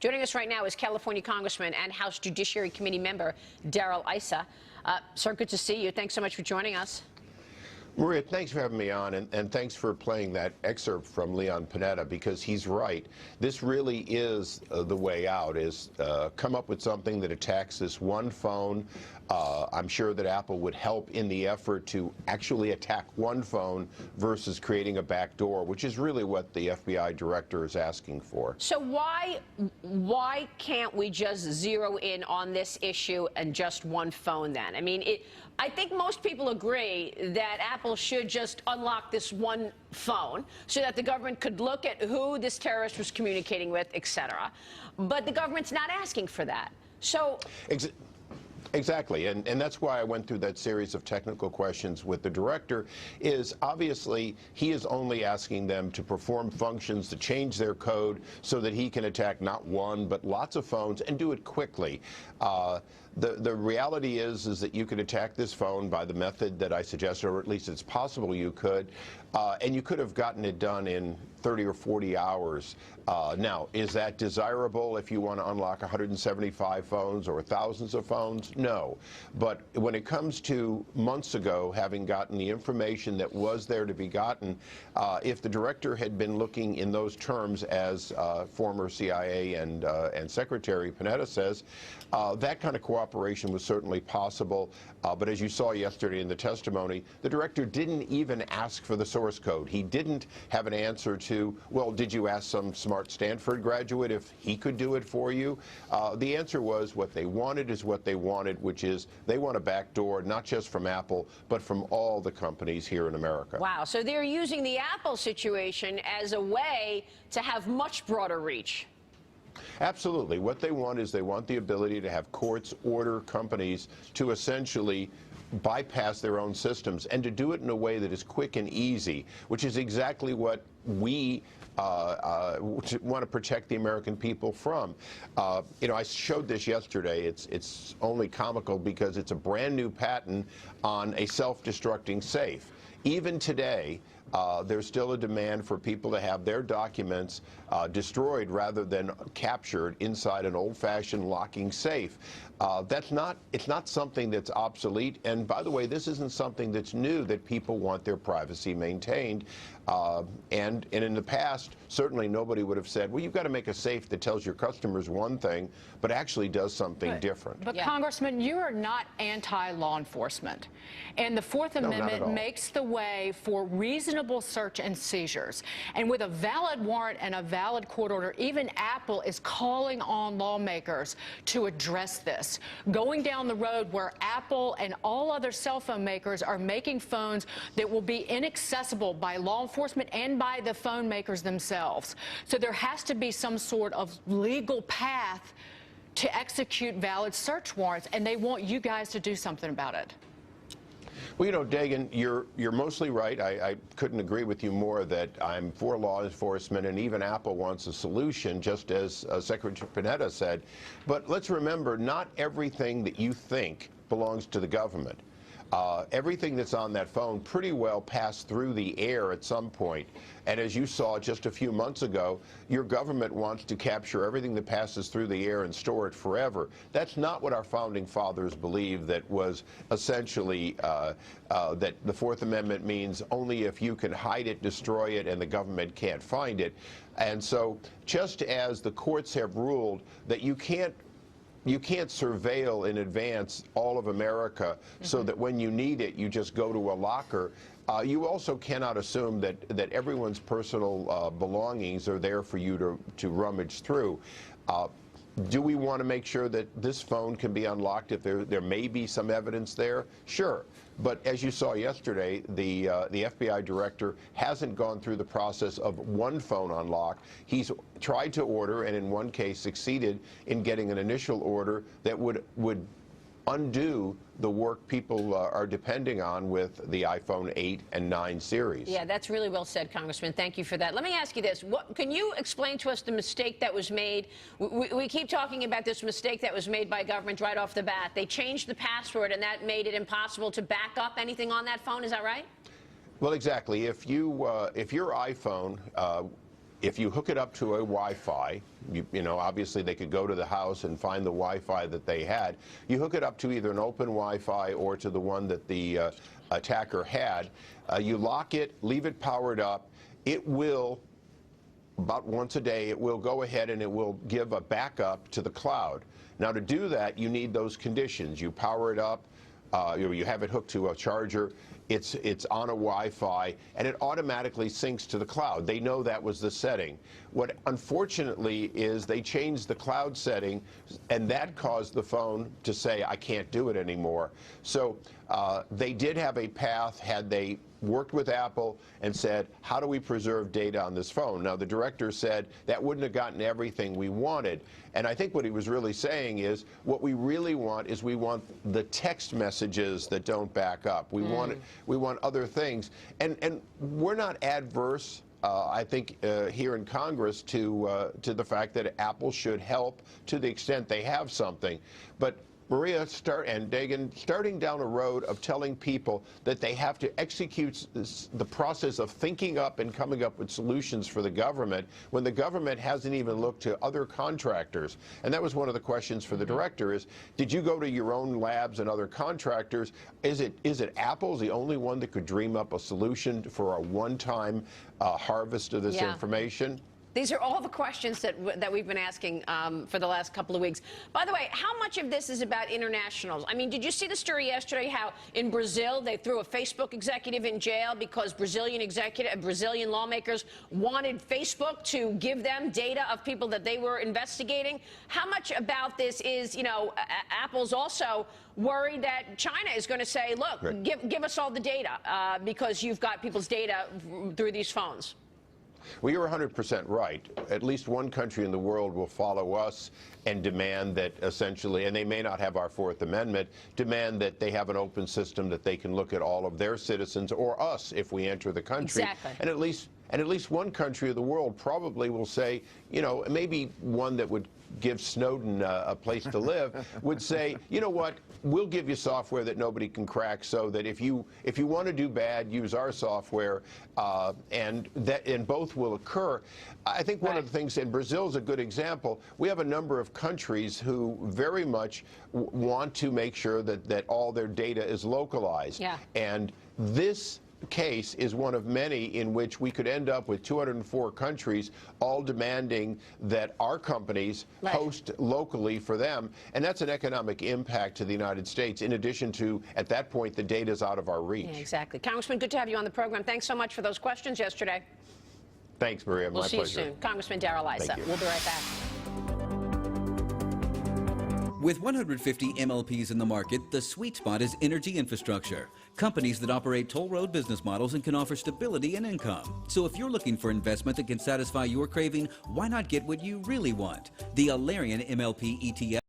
Joining us right now is California Congressman and House Judiciary Committee member Darrell Issa. Sir, good to see you. Thanks so much for joining us. Maria, thanks for having me on, and thanks for playing that excerpt from Leon Panetta, because he's right. This really is the way out, is come up with something that attacks this one phone. I'm sure that Apple would help in the effort to actually attack one phone versus creating a back door, which is really what the FBI director is asking for. So why can't we just zero in on this issue and just one phone then? I mean, I think most people agree that Apple should just unlock this one phone so that the government could look at who this terrorist was communicating with, etc. But the government's not asking for that. So Exactly, and that's why I went through that series of technical questions with the director, is obviously he is only asking them to perform functions to change their code so that he can attack not one but lots of phones and do it quickly. The reality is that you could attack this phone by the method that I suggested, or at least it's possible you could, and you could have gotten it done in 30 or 40 hours. Now, is that desirable if you want to unlock 175 phones or thousands of phones? No. But when it comes to months ago, having gotten the information that was there to be gotten, if the director had been looking in those terms, as former CIA and Secretary Panetta says, that kind of cooperation was certainly possible. But as you saw yesterday in the testimony, the director didn't even ask for the source code. He didn't have an answer to, well, did you ask some smart Stanford graduate if he could do it for you? The answer was what they wanted is what they wanted, which is they want a backdoor, not just from Apple, but from all the companies here in America. Wow. So they're using the Apple situation as a way to have much broader reach. Absolutely. What they want is they want the ability to have courts order companies to essentially bypass their own systems and to do it in a way that is quick and easy, which is exactly what we want to protect the American people from. You know, I showed this yesterday. It's only comical because it's a brand new patent on a self-destructing safe. Even today, there's still a demand for people to have their documents destroyed rather than captured inside an old-fashioned locking safe. It's not something that's obsolete. And by the way, this isn't something that's new, that people want their privacy maintained. And in the past, certainly nobody would have said, well, you've got to make a safe that tells your customers one thing, but actually does something different. But Congressman, you are not anti-law enforcement. And the Fourth Amendment makes the way for reasonable search and seizures. And with a valid warrant and a valid court order, even Apple is calling on lawmakers to address this. Going down the road where Apple and all other cell phone makers are making phones that will be inaccessible by law enforcement and by the phone makers themselves. So there has to be some sort of legal path to execute valid search warrants, and they want you guys to do something about it. Well, you know, Dagan, you're mostly right. I couldn't agree with you more that I'm for law enforcement, and even Apple wants a solution, just as Secretary Panetta said. But let's remember, not everything that you think belongs to the government. Everything that's on that phone pretty well passed through the air at some point. And as you saw just a few months ago, your government wants to capture everything that passes through the air and store it forever. That's not what our founding fathers believed. That was essentially that the Fourth Amendment means only if you can hide it, destroy it, and the government can't find it. And so just as the courts have ruled that you can't surveil in advance all of America so that when you need it, you just go to a locker. You also cannot assume that everyone's personal belongings are there for you to rummage through. Do we want to make sure that this phone can be unlocked if there may be some evidence there? Sure. But as you saw yesterday, the FBI director hasn't gone through the process of one phone unlock. He's tried to order, and in one case succeeded in getting an initial order that would undo the work people are depending on with the iPhone 8 and 9 series. Yeah, that's really well said, Congressman. Thank you for that. Let me ask you this. Can you explain to us the mistake that was made? We keep talking about this mistake that was made by government right off the bat. They changed the password, and that made it impossible to back up anything on that phone. Is that right? Well, exactly. If your iPhone if you hook it up to a Wi-Fi, you know, obviously they could go to the house and find the Wi-Fi that they had. You hook it up to either an open Wi-Fi or to the one that the attacker had. You lock it, leave it powered up. It will, about once a day, it will go ahead and it will give a backup to the cloud. Now, to do that, you need those conditions. You power it up, you have it hooked to a charger, it's on a Wi-Fi, and it automatically syncs to the cloud. They know that was the setting. What unfortunately is they changed the cloud setting, and that caused the phone to say, I can't do it anymore. So they did have a path had they worked with Apple and said, how do we preserve data on this phone? Now, the director said that wouldn't have gotten everything we wanted. And I think what he was really saying is what we really want is we want the text messages that don't back up. We want other things. And we're not adverse, I think, here in Congress to the fact that Apple should help to the extent they have something. But Maria and Dagan, starting down a road of telling people that they have to execute the process of thinking up and coming up with solutions for the government when the government hasn't even looked to other contractors. And that was one of the questions for the director is, did you go to your own labs and other contractors? Is it Apple's the only one that could dream up a solution for a one-time harvest of this information? These are all the questions that we've been asking for the last couple of weeks. By the way, how much of this is about internationals? I mean, did you see the story yesterday how in Brazil they threw a Facebook executive in jail because Brazilian lawmakers wanted Facebook to give them data of people that they were investigating? How much about this is, you know, Apple's also worried that China is going to say, look, give us all the data because you've got people's data through these phones? Well, you're 100% right. At least one country in the world will follow us and demand that essentially, and they may not have our Fourth Amendment, demand that they have an open system that they can look at all of their citizens or us if we enter the country. Exactly. And at least one country of the world probably will say, you know, maybe one that would give Snowden a place to live, would say, you know what, we'll give you software that nobody can crack so that if you want to do bad, use our software, and both will occur. I think one of the things, and Brazil is a good example, we have a number of countries who very much want to make sure that all their data is localized. Yeah. And this case is one of many in which we could end up with 204 countries all demanding that our companies host locally for them, and that's an economic impact to the United States in addition to, at that point, the data's out of our reach. Yeah, exactly. Congressman, good to have you on the program. Thanks so much for those questions yesterday. Thanks, Maria. We'll My see pleasure. you soon. Congressman Darrell Issa. We'll be right back. With 150 MLPs in the market, the sweet spot is energy infrastructure. Companies that operate toll road business models and can offer stability and income. So if you're looking for investment that can satisfy your craving, why not get what you really want? The Alarian MLP ETF.